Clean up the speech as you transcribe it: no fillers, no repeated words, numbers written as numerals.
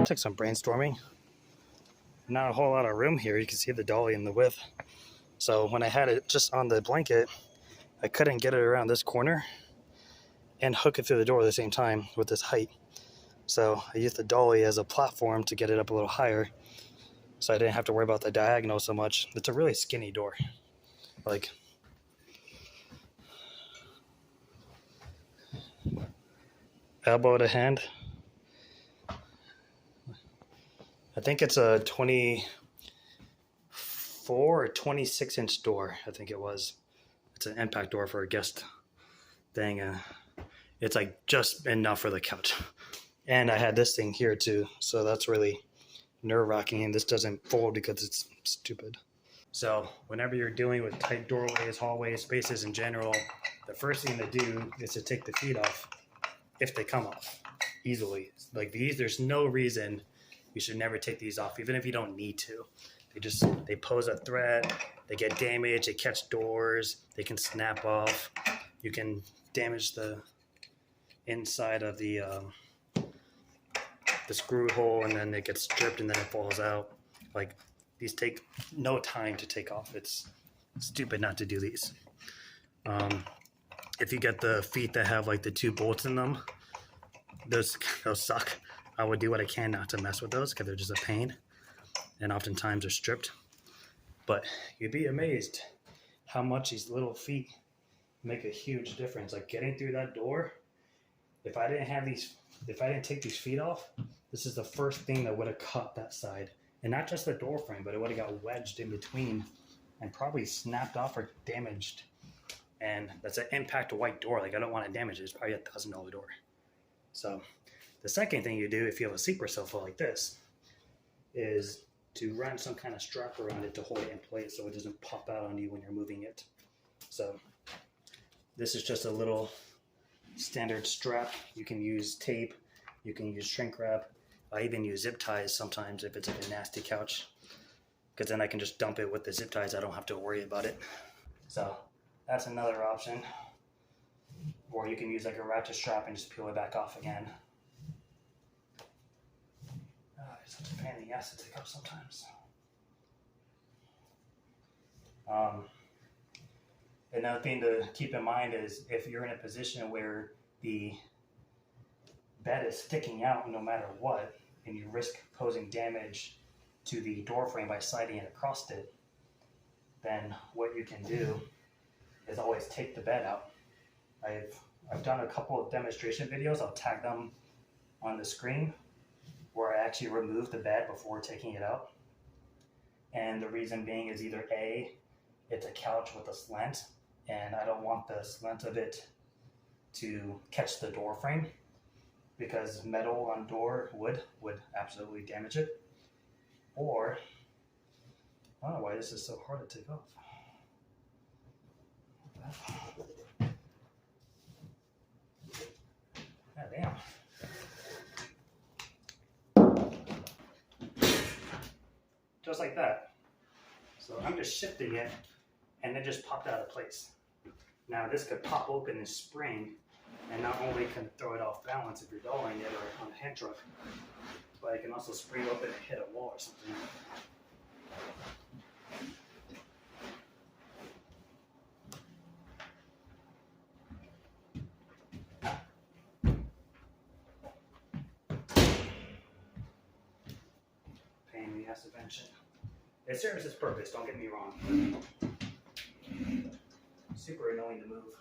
Took some brainstorming. Not a whole lot of room here. You can see the dolly in the width. So when I had it just on the blanket, I couldn't get it around this corner and hook it through the door at the same time with this height. So I used the dolly as a platform to get it up a little higher, so I didn't have to worry about the diagonal so much. It's a really skinny door, like elbow to hand. I think it's a 24 or 26 inch door. I think it was. It's an impact door for a guest thing. It's like just enough for the couch. And I had this thing here too, so that's really nerve-wracking, and this doesn't fold because it's stupid. So whenever you're dealing with tight doorways, hallways, spaces in general, the first thing to do is to take the feet off if they come off easily. Like these, there's no reason you should never take these off, even if you don't need to. They pose a threat, they get damaged, they catch doors, they can snap off. You can damage the inside of the screw hole, and then it gets stripped and then it falls out. Like, these take no time to take off. It's stupid not to do these. If you get the feet that have like the 2 bolts in them, those suck. I would do what I can not to mess with those because they're just a pain, and oftentimes they're stripped. But you'd be amazed how much these little feet make a huge difference. Like getting through that door, if I didn't take these feet off, this is the first thing that would have cut that side. And not just the door frame, but it would have got wedged in between and probably snapped off or damaged. And that's an impact white door. Like, I don't want to damage it. It's probably $1,000 door. So the second thing you do if you have a sleeper sofa like this is to run some kind of strap around it to hold it in place so it doesn't pop out on you when you're moving it. So this is just a little standard strap. You can use tape, you can use shrink wrap. I even use zip ties sometimes if it's like a nasty couch, because then I can just dump it with the zip ties. I don't have to worry about it. So that's another option. Or you can use like a ratchet strap and just peel it back off again. It's such a pain in the ass to take off sometimes. Another thing to keep in mind is if you're in a position where the bed is sticking out no matter what, and you risk posing damage to the door frame by sliding it across it, then what you can do is always take the bed out. I've done a couple of demonstration videos. I'll tag them on the screen where I actually remove the bed before taking it out. And the reason being is either A, it's a couch with a slant, and I don't want the slant of it to catch the door frame, because metal on door wood would absolutely damage it. Or, I don't know why this is so hard to take off. God damn. Just like that. So I'm just shifting it, and it just popped out of place. Now this could pop open and spring, and not only can throw it off balance if you're dollying it or on a hand truck, but it can also spring open and hit a wall or something. Pain in the ass invention. It serves its purpose, don't get me wrong. Super annoying to move.